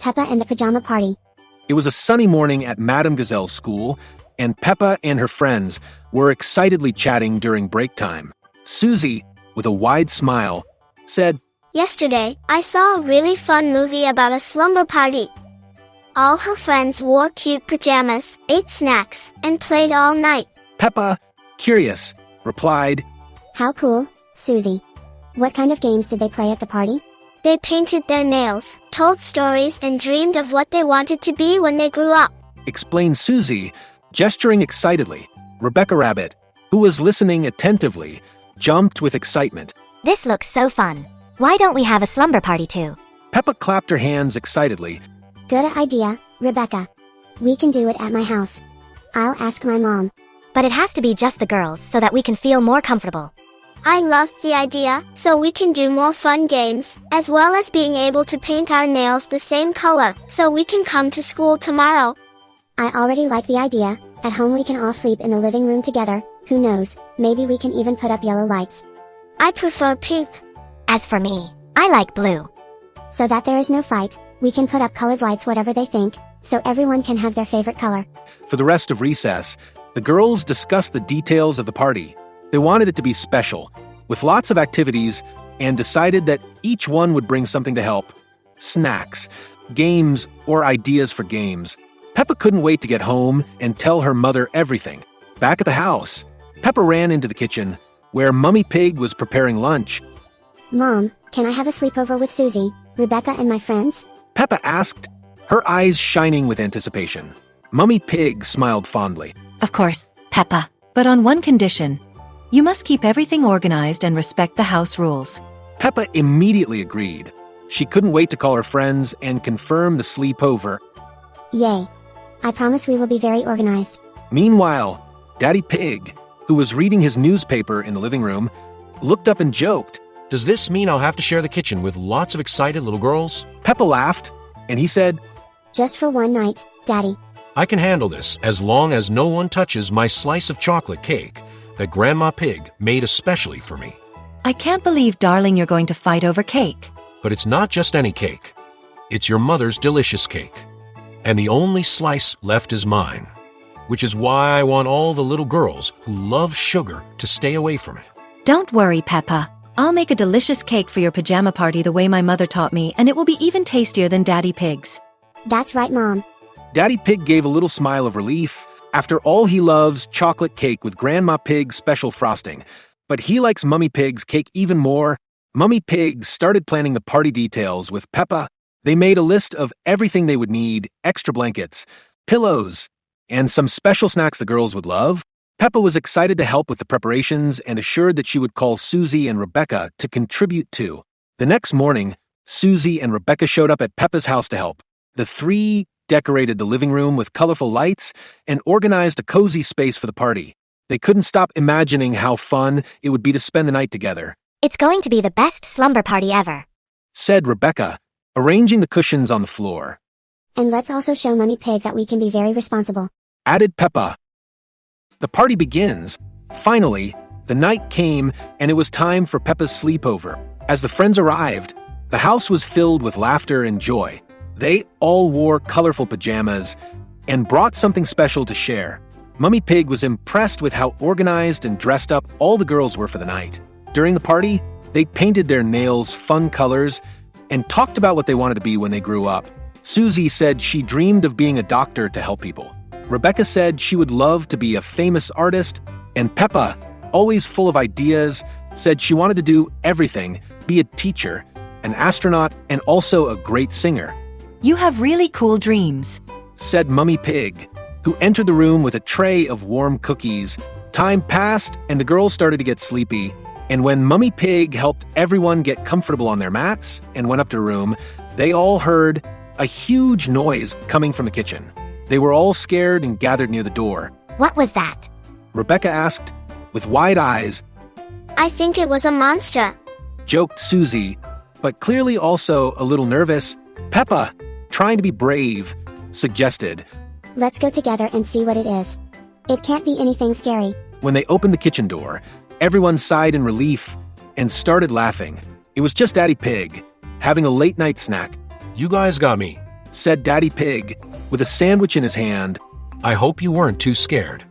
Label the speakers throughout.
Speaker 1: Peppa and the Pajama Party.
Speaker 2: It was a sunny morning at Madame Gazelle's school, and Peppa and her friends were excitedly chatting during break time. Susie, with a wide smile, said,
Speaker 3: Yesterday, I saw a really fun movie about a slumber party. All her friends wore cute pajamas, ate snacks, and played all night.
Speaker 2: Peppa, curious, replied,
Speaker 1: How cool, Susie. What kind of games did they play at the party?
Speaker 3: They painted their nails, told stories, and dreamed of what they wanted to be when they grew up.
Speaker 2: explained Susie, gesturing excitedly. Rebecca Rabbit, who was listening attentively, jumped with excitement.
Speaker 4: This looks so fun. Why don't we have a slumber party too?
Speaker 2: Peppa clapped her hands excitedly.
Speaker 1: Good idea, Rebecca. We can do it at my house. I'll ask my mom.
Speaker 4: But it has to be just the girls so that we can feel more comfortable.
Speaker 3: I loved the idea, so we can do more fun games, as well as being able to paint our nails the same color, so we can come to school tomorrow.
Speaker 1: I already like the idea. At home we can all sleep in the living room together. Who knows, maybe we can even put up yellow lights.
Speaker 3: I prefer pink.
Speaker 4: As for me, I like blue.
Speaker 1: So that there is no fight, we can put up colored lights whatever they think, so everyone can have their favorite color.
Speaker 2: For the rest of recess, the girls discussed the details of the party. They wanted it to be special, with lots of activities, and decided that each one would bring something to help. Snacks, games, or ideas for games. Peppa couldn't wait to get home and tell her mother everything. Back at the house, Peppa ran into the kitchen, where Mummy Pig was preparing lunch.
Speaker 1: Mom, can I have a sleepover with Susie, Rebecca, and my friends?
Speaker 2: Peppa asked, her eyes shining with anticipation. Mummy Pig smiled fondly.
Speaker 5: Of course, Peppa, but on one condition. You must keep everything organized and respect the house rules.
Speaker 2: Peppa immediately agreed. She couldn't wait to call her friends and confirm the sleepover.
Speaker 1: Yay. I promise we will be very organized.
Speaker 2: Meanwhile, Daddy Pig, who was reading his newspaper in the living room, looked up and joked.
Speaker 6: Does this mean I'll have to share the kitchen with lots of excited little girls?
Speaker 2: Peppa laughed, and he said,
Speaker 1: Just for one night, Daddy.
Speaker 6: I can handle this as long as no one touches my slice of chocolate cake that Grandma Pig made especially for me.
Speaker 5: I can't believe, darling, you're going to fight over cake.
Speaker 6: But it's not just any cake. It's your mother's delicious cake. And the only slice left is mine, which is why I want all the little girls who love sugar to stay away from it.
Speaker 5: Don't worry, Peppa. I'll make a delicious cake for your pajama party the way my mother taught me, and it will be even tastier than Daddy Pig's.
Speaker 1: That's right, Mom.
Speaker 2: Daddy Pig gave a little smile of relief. After all, he loves chocolate cake with Grandma Pig's special frosting. But he likes Mummy Pig's cake even more. Mummy Pig started planning the party details with Peppa. They made a list of everything they would need, extra blankets, pillows, and some special snacks the girls would love. Peppa was excited to help with the preparations and assured that she would call Susie and Rebecca to contribute too. The next morning, Susie and Rebecca showed up at Peppa's house to help. The three decorated the living room with colorful lights and organized a cozy space for the party. They couldn't stop imagining how fun it would be to spend the night together.
Speaker 4: It's going to be the best slumber party ever,
Speaker 2: said Rebecca, arranging the cushions on the floor.
Speaker 1: And let's also show Mummy Pig that we can be very responsible,
Speaker 2: added Peppa. The party begins. Finally, the night came and it was time for Peppa's sleepover. As the friends arrived, the house was filled with laughter and joy. They all wore colorful pajamas and brought something special to share. Mummy Pig was impressed with how organized and dressed up all the girls were for the night. During the party, they painted their nails fun colors and talked about what they wanted to be when they grew up. Susie said she dreamed of being a doctor to help people. Rebecca said she would love to be a famous artist, and Peppa, always full of ideas, said she wanted to do everything, be a teacher, an astronaut, and also a great singer.
Speaker 5: You have really cool dreams,
Speaker 2: said Mummy Pig, who entered the room with a tray of warm cookies. Time passed, and the girls started to get sleepy, and when Mummy Pig helped everyone get comfortable on their mats and went up to her room, they all heard a huge noise coming from the kitchen. They were all scared and gathered near the door.
Speaker 4: What was that?
Speaker 2: Rebecca asked, with wide eyes.
Speaker 3: I think it was a monster,
Speaker 2: joked Susie, but clearly also a little nervous. Peppa, trying to be brave, suggested,
Speaker 1: Let's go together and see what it is. It can't be anything scary.
Speaker 2: When they opened the kitchen door, everyone sighed in relief and started laughing. It was just Daddy Pig, having a late-night snack.
Speaker 6: You guys got me,
Speaker 2: said Daddy Pig, with a sandwich in his hand,
Speaker 6: I hope you weren't too scared.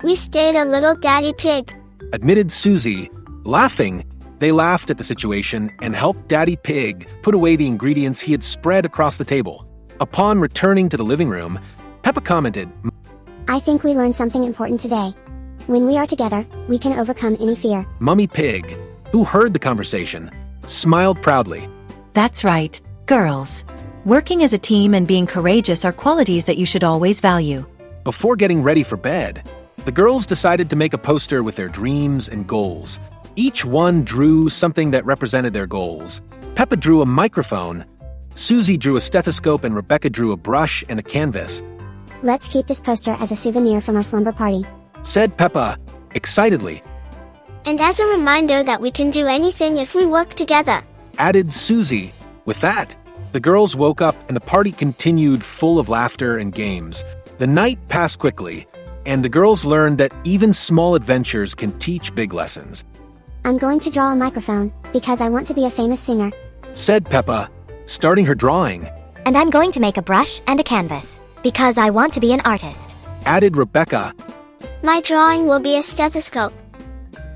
Speaker 3: We stayed a little, Daddy Pig.
Speaker 2: admitted Susie. Laughing, they laughed at the situation and helped Daddy Pig put away the ingredients he had spread across the table. Upon returning to the living room, Peppa commented,
Speaker 1: I think we learned something important today. When we are together, we can overcome any fear.
Speaker 2: Mummy Pig, who heard the conversation, smiled proudly.
Speaker 5: That's right, girls. Working as a team and being courageous are qualities that you should always value.
Speaker 2: Before getting ready for bed, the girls decided to make a poster with their dreams and goals. Each one drew something that represented their goals. Peppa drew a microphone, Susie drew a stethoscope, and Rebecca drew a brush and a canvas.
Speaker 1: Let's keep this poster as a souvenir from our slumber party,
Speaker 2: Said Peppa, excitedly.
Speaker 3: And as a reminder that we can do anything if we work together.
Speaker 2: Added Susie. With that, the girls woke up and the party continued full of laughter and games. The night passed quickly, and the girls learned that even small adventures can teach big lessons.
Speaker 1: I'm going to draw a microphone, because I want to be a famous singer.
Speaker 2: Said Peppa, starting her drawing.
Speaker 4: And I'm going to make a brush and a canvas, because I want to be an artist.
Speaker 2: Added Rebecca.
Speaker 3: My drawing will be a stethoscope.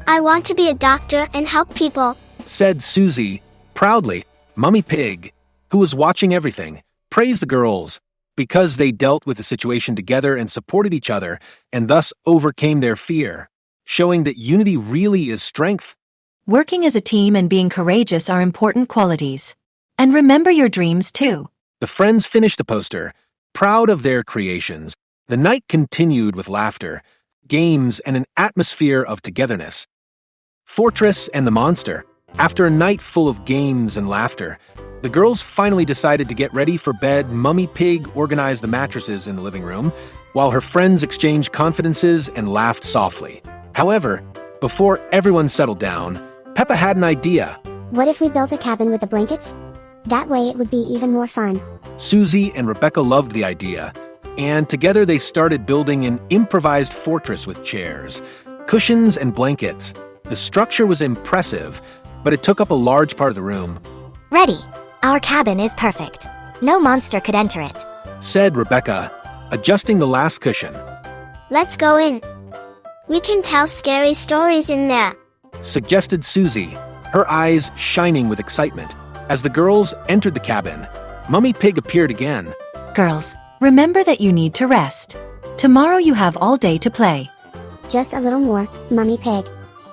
Speaker 3: I want to be a doctor and help people.
Speaker 2: Said Susie, proudly. Mummy Pig, who was watching everything, praised the girls because they dealt with the situation together and supported each other and thus overcame their fear, showing that unity really is strength.
Speaker 5: Working as a team and being courageous are important qualities. And remember your dreams too.
Speaker 2: The friends finished the poster, proud of their creations. The night continued with laughter, games, and an atmosphere of togetherness. Fortress and the Monster. After a night full of games and laughter, the girls finally decided to get ready for bed. Mummy Pig organized the mattresses in the living room, while her friends exchanged confidences and laughed softly. However, before everyone settled down, Peppa had an idea.
Speaker 1: What if we built a cabin with the blankets? That way it would be even more fun.
Speaker 2: Susie and Rebecca loved the idea, and together they started building an improvised fortress with chairs, cushions, and blankets. The structure was impressive, but it took up a large part of the room.
Speaker 4: Ready. Our cabin is perfect. No monster could enter it.
Speaker 2: Said Rebecca, adjusting the last cushion.
Speaker 3: Let's go in. We can tell scary stories in there.
Speaker 2: Suggested Susie, her eyes shining with excitement. As the girls entered the cabin, Mummy Pig appeared again.
Speaker 5: Girls, remember that you need to rest. Tomorrow you have all day to play.
Speaker 1: Just a little more, Mummy Pig.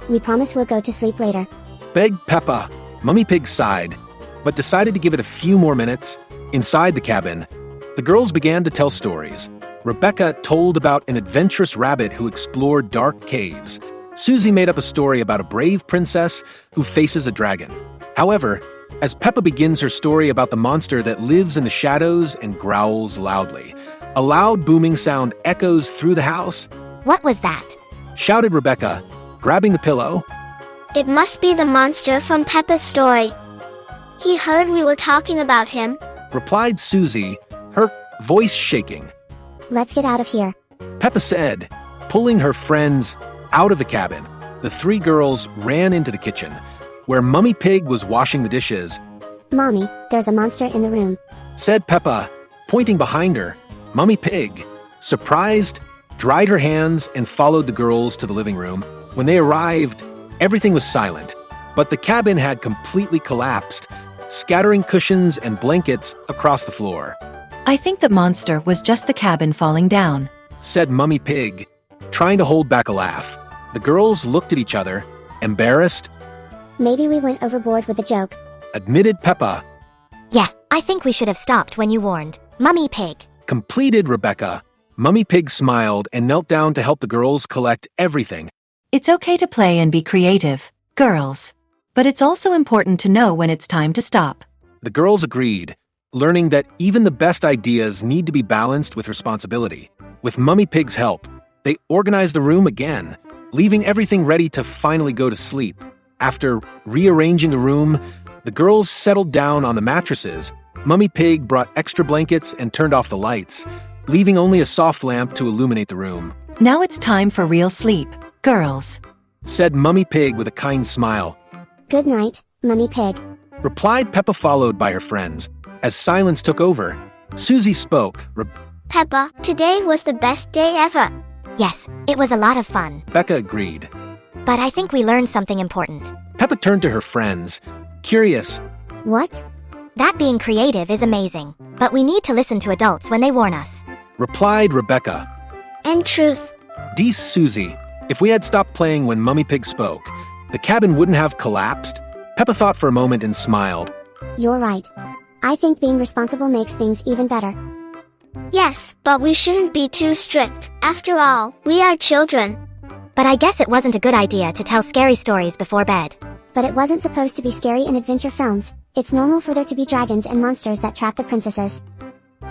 Speaker 1: We promise we'll go to sleep later.
Speaker 2: Begged Peppa. Mummy Pig sighed, but decided to give it a few more minutes. Inside the cabin, the girls began to tell stories. Rebecca told about an adventurous rabbit who explored dark caves. Susie made up a story about a brave princess who faces a dragon. However, as Peppa begins her story about the monster that lives in the shadows and growls loudly, a loud booming sound echoes through the house.
Speaker 4: What was that?
Speaker 2: Shouted Rebecca, grabbing the pillow.
Speaker 3: It must be the monster from Peppa's story. He heard we were talking about him.
Speaker 2: Replied Susie, her voice shaking.
Speaker 1: Let's get out of here.
Speaker 2: Peppa said, pulling her friends out of the cabin. The three girls ran into the kitchen, where Mummy Pig was washing the dishes.
Speaker 1: Mommy, there's a monster in the room.
Speaker 2: Said Peppa, pointing behind her. Mummy Pig, surprised, dried her hands and followed the girls to the living room. When they arrived, everything was silent, but the cabin had completely collapsed, scattering cushions and blankets across the floor.
Speaker 5: I think that monster was just the cabin falling down.
Speaker 2: Said Mummy Pig, trying to hold back a laugh. The girls looked at each other, embarrassed.
Speaker 1: Maybe we went overboard with the joke.
Speaker 2: Admitted Peppa.
Speaker 4: Yeah, I think we should have stopped when you warned. Mummy Pig.
Speaker 2: Completed Rebecca. Mummy Pig smiled and knelt down to help the girls collect everything.
Speaker 5: It's okay to play and be creative, girls. But it's also important to know when it's time to stop.
Speaker 2: The girls agreed, learning that even the best ideas need to be balanced with responsibility. With Mummy Pig's help, they organized the room again, leaving everything ready to finally go to sleep. After rearranging the room, the girls settled down on the mattresses. Mummy Pig brought extra blankets and turned off the lights, leaving only a soft lamp to illuminate the room.
Speaker 5: Now it's time for real sleep, girls.
Speaker 2: Said Mummy Pig with a kind smile.
Speaker 1: Good night, Mummy Pig.
Speaker 2: Replied Peppa, followed by her friends. As silence took over, Susie spoke.
Speaker 3: Peppa, today was the best day ever.
Speaker 4: Yes, it was a lot of fun.
Speaker 2: Rebecca agreed.
Speaker 4: But I think we learned something important.
Speaker 2: Peppa turned to her friends, curious.
Speaker 1: What?
Speaker 4: That being creative is amazing, but we need to listen to adults when they warn us.
Speaker 2: Replied Rebecca.
Speaker 3: And truth.
Speaker 2: Dees Susie, if we had stopped playing when Mummy Pig spoke, the cabin wouldn't have collapsed. Peppa thought for a moment and smiled.
Speaker 1: You're right. I think being responsible makes things even better.
Speaker 3: Yes, but we shouldn't be too strict. After all, we are children.
Speaker 4: But I guess it wasn't a good idea to tell scary stories before bed.
Speaker 1: But it wasn't supposed to be scary in adventure films. It's normal for there to be dragons and monsters that trap the princesses.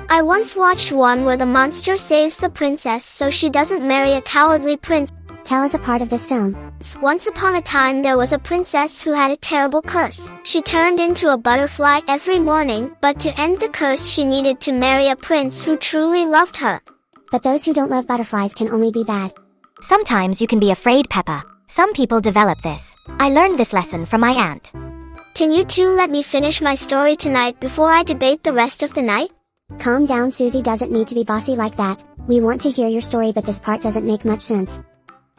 Speaker 3: I once watched one where the monster saves the princess so she doesn't marry a cowardly prince.
Speaker 1: Tell us a part of this film.
Speaker 3: Once upon a time there was a princess who had a terrible curse. She turned into a butterfly every morning, but to end the curse she needed to marry a prince who truly loved her.
Speaker 1: But those who don't love butterflies can only be bad.
Speaker 4: Sometimes you can be afraid, Peppa. Some people develop this. I learned this lesson from my aunt.
Speaker 3: Can you two let me finish my story tonight before I debate the rest of the night?
Speaker 1: Calm down, Susie doesn't need to be bossy like that. We want to hear your story, but this part doesn't make much sense.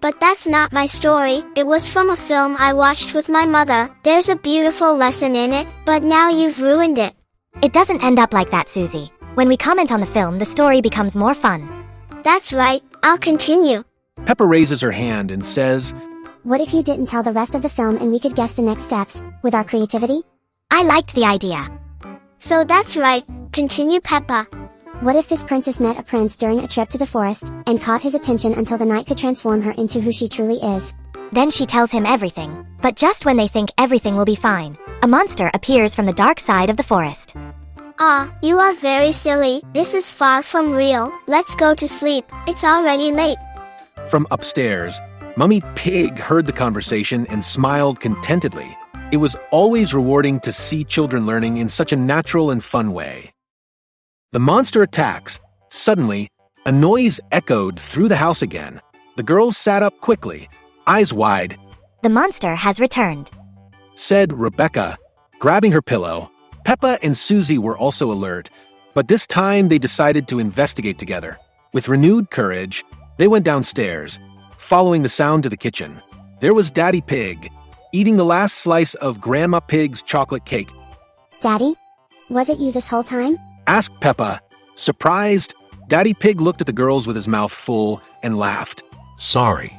Speaker 3: But that's not my story. It was from a film I watched with my mother. There's a beautiful lesson in it, but now you've ruined it.
Speaker 4: It doesn't end up like that, Susie. When we comment on the film, the story becomes more fun.
Speaker 3: That's right. I'll continue.
Speaker 2: Peppa raises her hand and says,
Speaker 1: What if you didn't tell the rest of the film and we could guess the next steps, with our creativity?
Speaker 4: I liked the idea.
Speaker 3: So that's right. Continue, Peppa.
Speaker 1: What if this princess met a prince during a trip to the forest, and caught his attention until the night could transform her into who she truly is?
Speaker 4: Then she tells him everything. But just when they think everything will be fine, a monster appears from the dark side of the forest.
Speaker 3: Ah, you are very silly. This is far from real. Let's go to sleep. It's already late.
Speaker 2: From upstairs, Mummy Pig heard the conversation and smiled contentedly. It was always rewarding to see children learning in such a natural and fun way. The monster attacks. Suddenly, a noise echoed through the house again. The girls sat up quickly, eyes wide.
Speaker 4: The monster has returned,
Speaker 2: Said Rebecca, grabbing her pillow. Peppa and Susie were also alert, but this time they decided to investigate together. With renewed courage, they went downstairs, following the sound to the kitchen. There was Daddy Pig, eating the last slice of Grandma Pig's chocolate cake.
Speaker 1: Daddy? Was it you this whole time?
Speaker 2: Asked Peppa. Surprised, Daddy Pig looked at the girls with his mouth full and laughed.
Speaker 6: Sorry.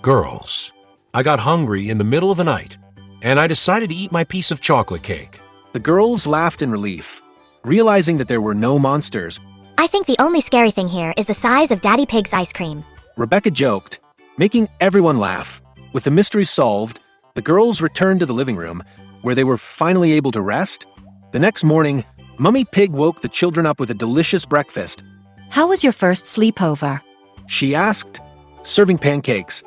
Speaker 6: Girls, I got hungry in the middle of the night, and I decided to eat my piece of chocolate cake.
Speaker 2: The girls laughed in relief, realizing that there were no monsters.
Speaker 4: I think the only scary thing here is the size of Daddy Pig's ice cream.
Speaker 2: Rebecca joked, making everyone laugh. With the mystery solved, the girls returned to the living room, where they were finally able to rest. The next morning, Mummy Pig woke the children up with a delicious breakfast.
Speaker 5: How was your first sleepover?
Speaker 2: She asked, serving pancakes.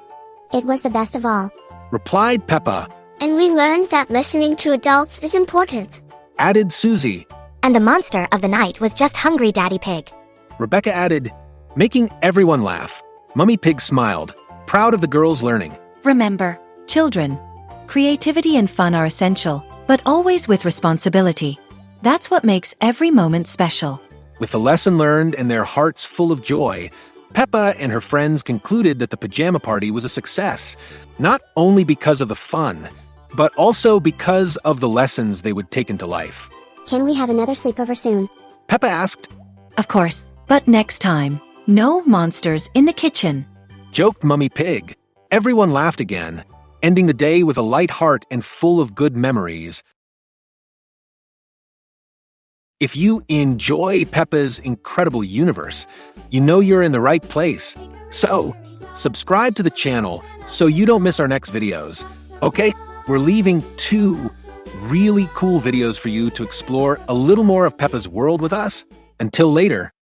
Speaker 1: It was the best of all.
Speaker 2: Replied Peppa.
Speaker 3: And we learned that listening to adults is important.
Speaker 2: Added Susie.
Speaker 4: And the monster of the night was just hungry Daddy Pig.
Speaker 2: Rebecca added, making everyone laugh. Mummy Pig smiled, proud of the girls' learning.
Speaker 5: Remember, children, creativity and fun are essential, but always with responsibility. That's what makes every moment special.
Speaker 2: With the lesson learned and their hearts full of joy, Peppa and her friends concluded that the pajama party was a success, not only because of the fun, but also because of the lessons they would take into life.
Speaker 1: Can we have another sleepover soon?
Speaker 2: Peppa asked.
Speaker 5: Of course, but next time, no monsters in the kitchen.
Speaker 2: Joked Mummy Pig. Everyone laughed again, ending the day with a light heart and full of good memories. If you enjoy Peppa's incredible universe, you know you're in the right place. So, subscribe to the channel so you don't miss our next videos. Okay, we're leaving 2 really cool videos for you to explore a little more of Peppa's world with us. Until later.